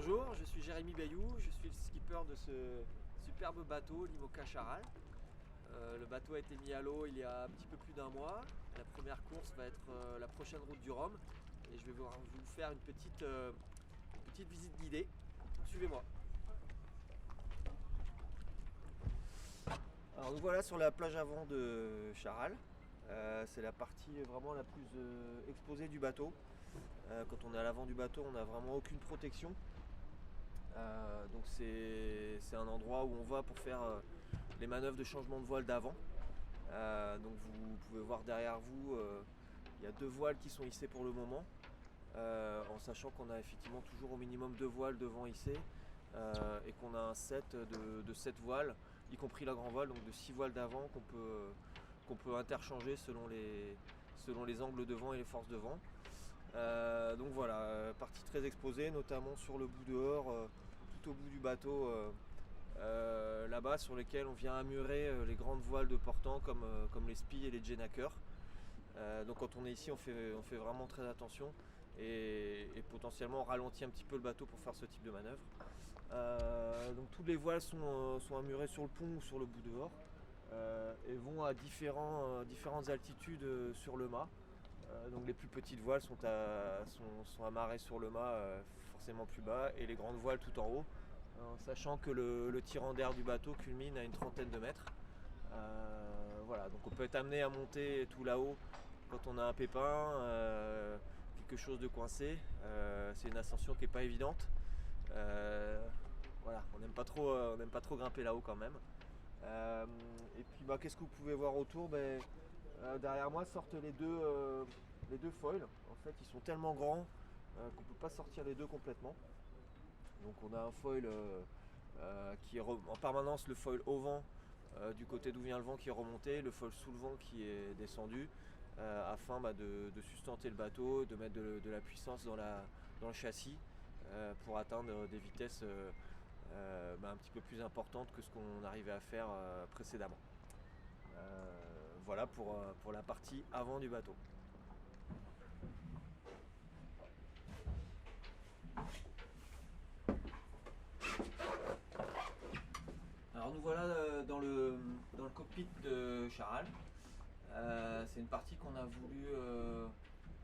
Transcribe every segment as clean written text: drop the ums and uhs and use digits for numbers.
Bonjour, je suis Jérémy Bayou, je suis le skipper de ce superbe bateau, l'Imoca Charal. Le bateau a été mis à l'eau il y a un petit peu plus d'un mois. La première course va être la prochaine route du Rhum et je vais vous faire une petite visite guidée. Donc, suivez-moi. Alors nous voilà sur la plage avant de Charal. C'est la partie vraiment la plus exposée du bateau. Quand on est à l'avant du bateau, on n'a vraiment aucune protection. Donc c'est un endroit où on va pour faire les manœuvres de changement de voile d'avant. Donc vous pouvez voir derrière vous, il y a deux voiles qui sont hissées pour le moment, en sachant qu'on a effectivement toujours au minimum deux voiles devant hissées et qu'on a un set de 7 voiles, y compris la grand voile, donc de 6 voiles d'avant qu'on peut interchanger selon les angles de vent et les forces de vent. Donc voilà, partie très exposée, notamment sur le bout dehors, tout au bout du bateau, là-bas, sur lesquels on vient amurer les grandes voiles de portant comme les spies et les Jenaker. Donc quand on est ici, on fait vraiment très attention et potentiellement on ralentit un petit peu le bateau pour faire ce type de manœuvre. Donc toutes les voiles sont amurées sur le pont ou sur le bout dehors et vont à différentes altitudes sur le mât. Donc les plus petites voiles sont amarrées sur le mât, forcément plus bas, et les grandes voiles tout en haut, en sachant que le tirant d'air du bateau culmine à une trentaine de mètres. Voilà, donc on peut être amené à monter tout là-haut quand on a un pépin, quelque chose de coincé. C'est une ascension qui n'est pas évidente. Voilà, on n'aime pas trop grimper là-haut quand même. Et puis qu'est-ce que vous pouvez voir autour? Derrière moi sortent les deux foils. En fait, ils sont tellement grands qu'on ne peut pas sortir les deux complètement. Donc on a un foil qui est en permanence le foil au vent du côté d'où vient le vent qui est remonté, le foil sous le vent qui est descendu, afin de sustenter le bateau, de mettre de la puissance dans le châssis pour atteindre des vitesses un petit peu plus importantes que ce qu'on arrivait à faire précédemment. Voilà pour la partie avant du bateau. Alors nous voilà dans le cockpit de Charal. C'est une partie qu'on a voulu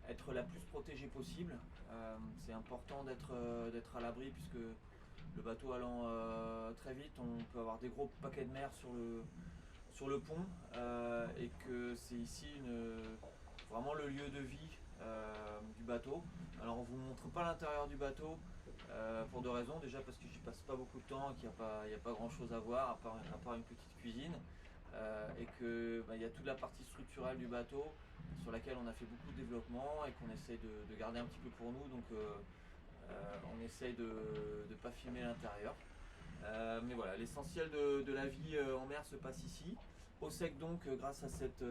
être la plus protégée possible. C'est important d'être à l'abri puisque le bateau allant très vite, on peut avoir des gros paquets de mer sur le pont et que c'est ici vraiment le lieu de vie du bateau. Alors on ne vous montre pas l'intérieur du bateau pour deux raisons. Déjà parce que j'y passe pas beaucoup de temps et qu'il n'y a pas grand chose à voir à part une petite cuisine. Et qu'il y a toute la partie structurelle du bateau sur laquelle on a fait beaucoup de développement et qu'on essaye de garder un petit peu pour nous. Donc on essaye de ne pas filmer l'intérieur. Mais voilà, l'essentiel de la vie en mer se passe ici. Au sec donc, grâce à cette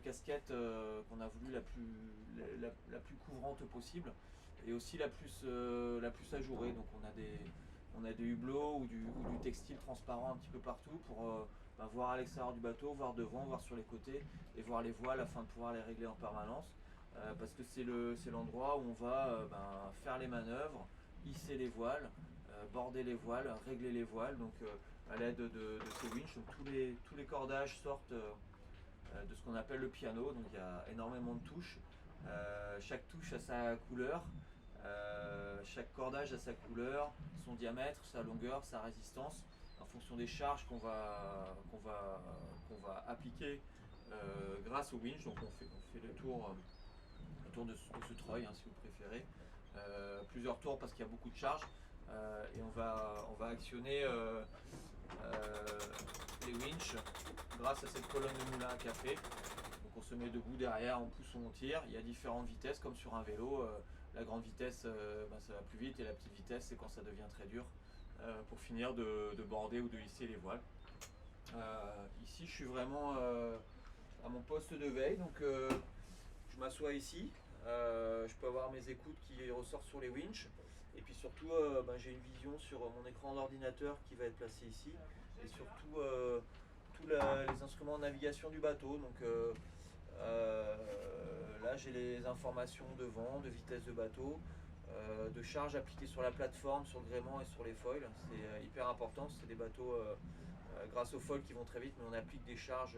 casquette qu'on a voulu la plus couvrante possible et aussi la plus ajourée. Donc on a des hublots ou du textile transparent un petit peu partout pour voir à l'extérieur du bateau, voir devant, voir sur les côtés et voir les voiles afin de pouvoir les régler en permanence. Parce que c'est l'endroit où on va faire les manœuvres, hisser les voiles, border les voiles, régler les voiles, donc à l'aide de ces winches. Donc tous les cordages sortent de ce qu'on appelle le piano, donc il y a énormément de touches. Chaque touche a sa couleur, chaque cordage a sa couleur, son diamètre, sa longueur, sa résistance, en fonction des charges qu'on va appliquer grâce au winch. Donc on fait le tour de ce treuil, si vous préférez, plusieurs tours parce qu'il y a beaucoup de charges. Et on va actionner les winches grâce à cette colonne de moulin à café. Donc on se met debout derrière, on pousse ou on tire. Il y a différentes vitesses comme sur un vélo. La grande vitesse, ça va plus vite, et la petite vitesse, c'est quand ça devient très dur pour finir de border ou de hisser les voiles. Ici, je suis vraiment à mon poste de veille, donc je m'assois ici. Je peux avoir mes écoutes qui ressortent sur les winches et puis surtout j'ai une vision sur mon écran d'ordinateur qui va être placé ici et surtout tous les instruments de navigation du bateau. Donc là j'ai les informations de vent, de vitesse de bateau, de charge appliquée sur la plateforme, sur le gréement et sur les foils. C'est hyper important. C'est des bateaux grâce aux foils qui vont très vite, mais on applique des charges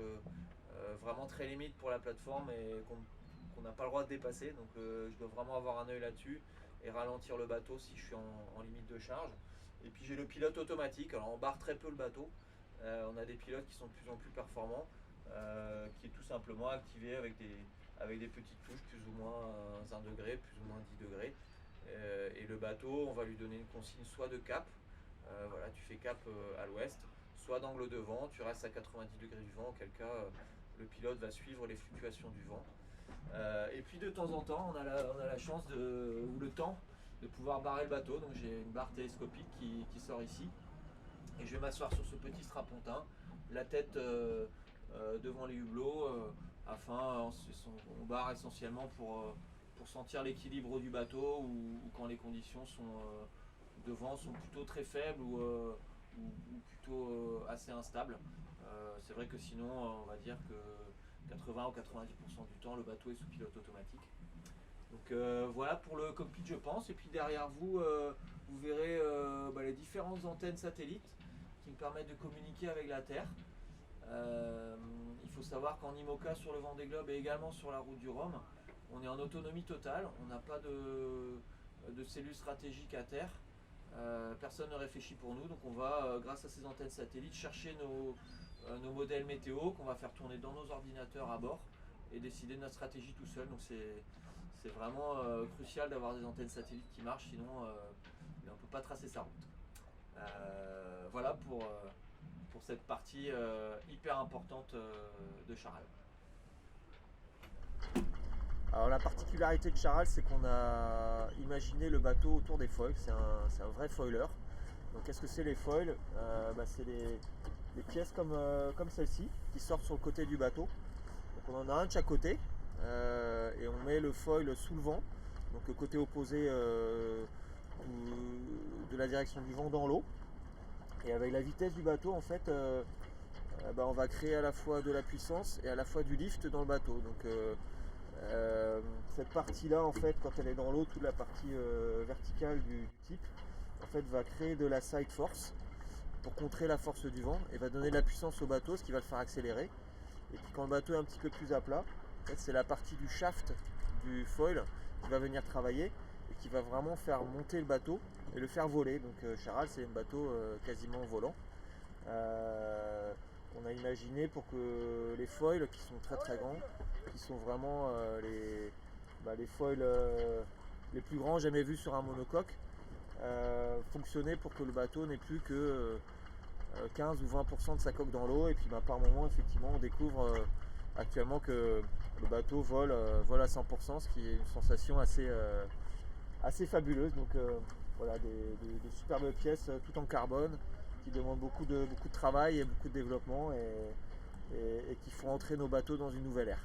vraiment très limites pour la plateforme et qu'on n'a pas le droit de dépasser. Donc je dois vraiment avoir un œil là-dessus et ralentir le bateau si je suis en limite de charge. Et puis j'ai le pilote automatique. Alors on barre très peu le bateau. On a des pilotes qui sont de plus en plus performants, qui est tout simplement activé avec des petites touches, plus ou moins 1 degré, plus ou moins 10 degrés. Et le bateau, on va lui donner une consigne soit de cap, voilà, tu fais cap à l'ouest, soit d'angle de vent, tu restes à 90 degrés du vent, auquel cas le pilote va suivre les fluctuations du vent. Et puis de temps en temps, on a la chance ou le temps de pouvoir barrer le bateau. Donc j'ai une barre télescopique qui sort ici. Et je vais m'asseoir sur ce petit strapontin, la tête devant les hublots, on barre essentiellement pour sentir l'équilibre du bateau ou quand les conditions de vent sont plutôt très faibles ou plutôt assez instables. C'est vrai que sinon, on va dire que 80 ou 90% du temps, le bateau est sous pilote automatique. Donc voilà pour le cockpit, je pense. Et puis derrière vous, vous verrez les différentes antennes satellites qui me permettent de communiquer avec la Terre. Il faut savoir qu'en IMOCA sur le Vendée Globe et également sur la route du Rhum, on est en autonomie totale. On n'a pas de cellules stratégiques à terre. Personne ne réfléchit pour nous. Donc on va, grâce à ces antennes satellites, chercher nos modèles météo qu'on va faire tourner dans nos ordinateurs à bord et décider de notre stratégie tout seul. Donc c'est vraiment crucial d'avoir des antennes satellites qui marchent, sinon on ne peut pas tracer sa route. Voilà pour cette partie hyper importante de Charal. Alors la particularité de Charal, c'est qu'on a imaginé le bateau autour des foils. C'est un vrai foiler. Donc qu'est-ce que c'est les foils? C'est des pièces comme celle-ci qui sortent sur le côté du bateau. Donc on en a un de chaque côté et on met le foil sous le vent, donc le côté opposé de la direction du vent dans l'eau. Et avec la vitesse du bateau, en fait, on va créer à la fois de la puissance et à la fois du lift dans le bateau. Donc cette partie-là, en fait, quand elle est dans l'eau, toute la partie verticale du type, en fait, va créer de la side force pour contrer la force du vent et va donner de la puissance au bateau, ce qui va le faire accélérer. Et puis quand le bateau est un petit peu plus à plat, en fait, c'est la partie du shaft du foil qui va venir travailler et qui va vraiment faire monter le bateau et le faire voler. Donc Charal, c'est un bateau quasiment volant. On a imaginé pour que les foils qui sont très très grands, qui sont vraiment les foils les plus grands jamais vus sur un monocoque, fonctionner pour que le bateau n'ait plus que 15 ou 20% de sa coque dans l'eau. Et puis par moment, effectivement, on découvre actuellement que le bateau vole à 100%, ce qui est une sensation assez fabuleuse. Donc voilà, des superbes pièces tout en carbone qui demandent beaucoup de travail et beaucoup de développement et qui font entrer nos bateaux dans une nouvelle ère.